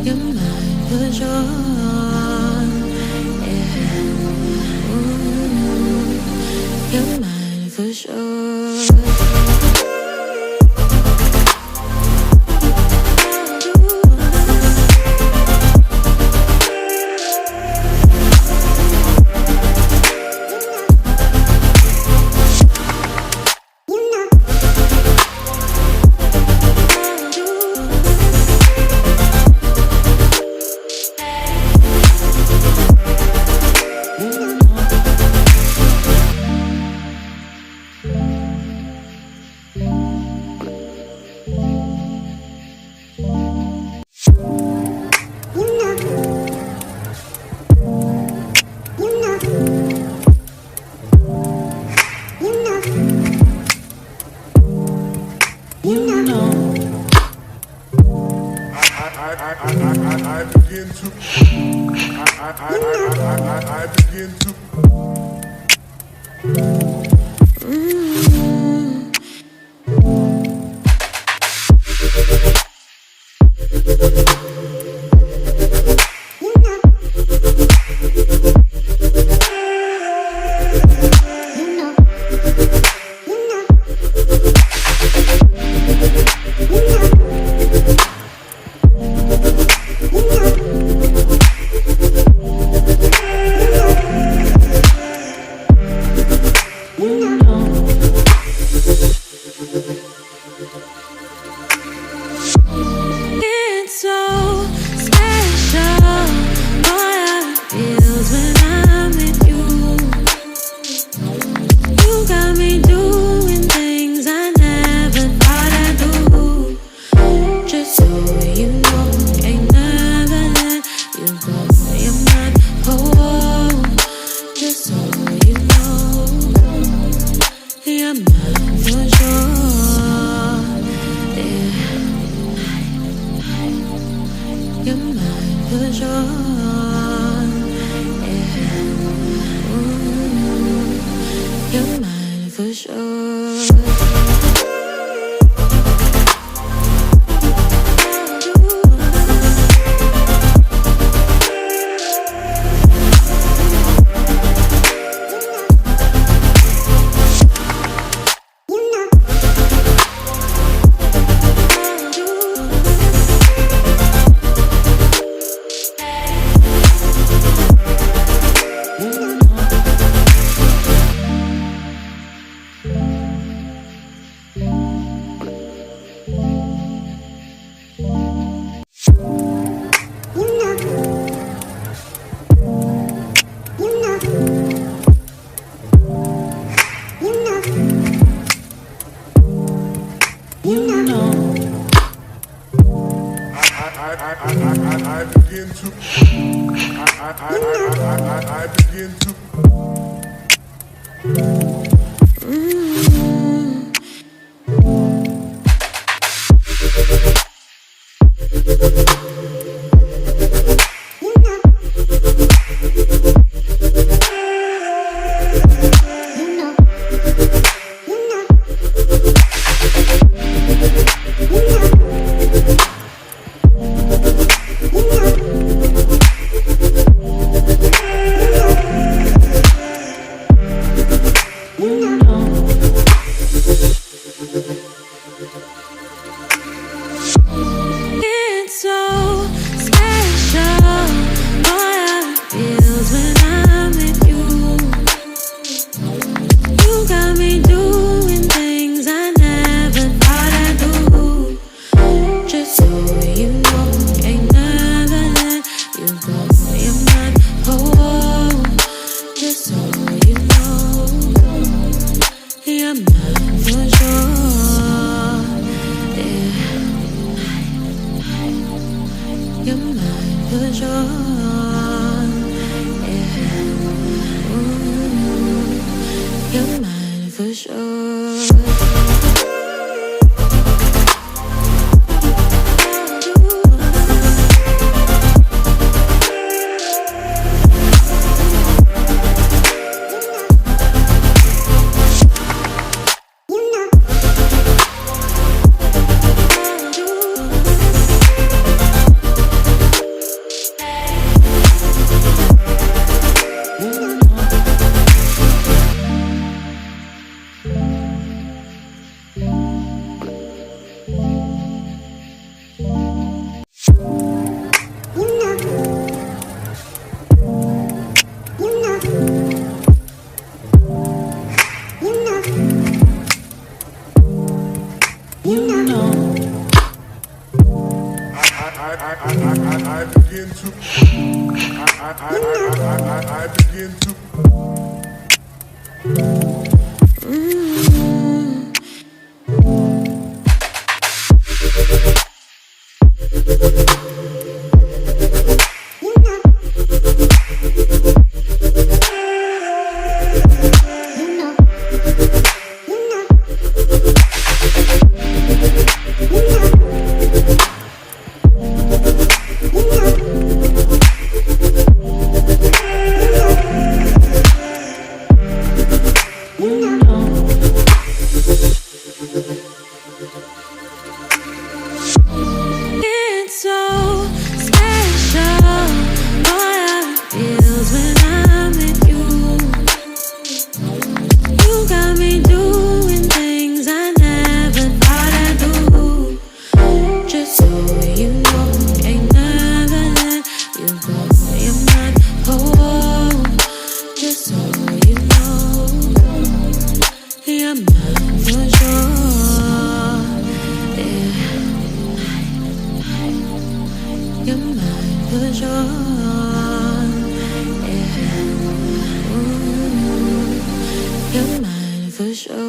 You're mine for sure. Yeah. Ooh, you're mine for sure. I begin to I begin to It's so special, boy, how it feels when I'm with you. You got me doing things I never thought I'd do. Just so you know, ain't never let you go. You're mine, oh, just so you know, you're mine for sure. Yeah. You're mine for sure. Yeah. Ooh, you're mine for sure. I begin to I begin to It's so special, boy, how it feels when I'm with you. You got me doing things I never thought I'd do. Just so you know, ain't never let you go. You're mine, oh, just so you know, you're mine for sure. Yeah. You're mine for sure. Yeah. Ooh, you're mine for sure. I begin to. I begin to. It's so special, boy, how it feels when I'm with you. You got me doing things I never thought I'd do. Just so you know, ain't never let you go. You're mine, oh, just so you know, you're mine for sure. You're mine for sure. Yeah. Ooh, you're mine for sure.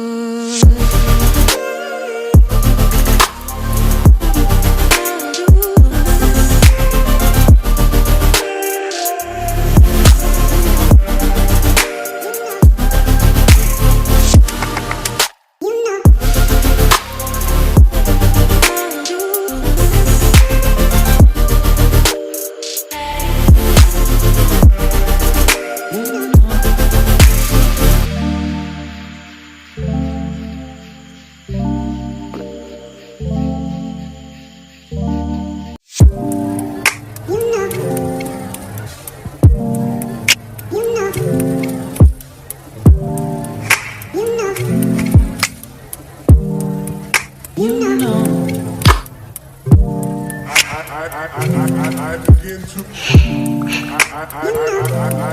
I begin to.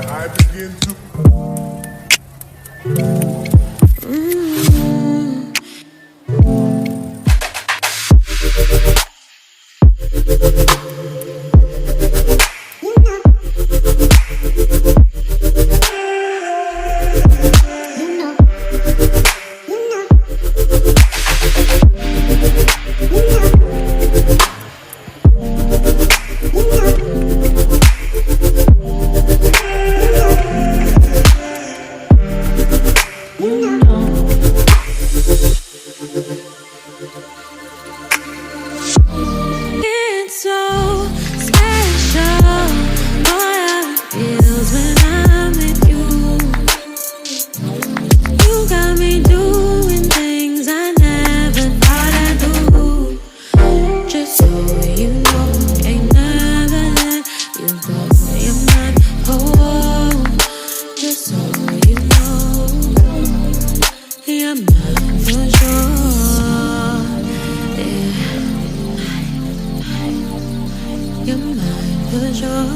I begin to. It's so special, boy, how it feels when I'm with you. You got me doing things I never thought I'd do. Just so you know, ain't never let you go. You're mine, oh, just so you know, you're mine for sure. You're mine for sure.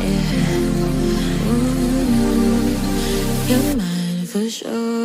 Yeah. Ooh, you're mine for sure.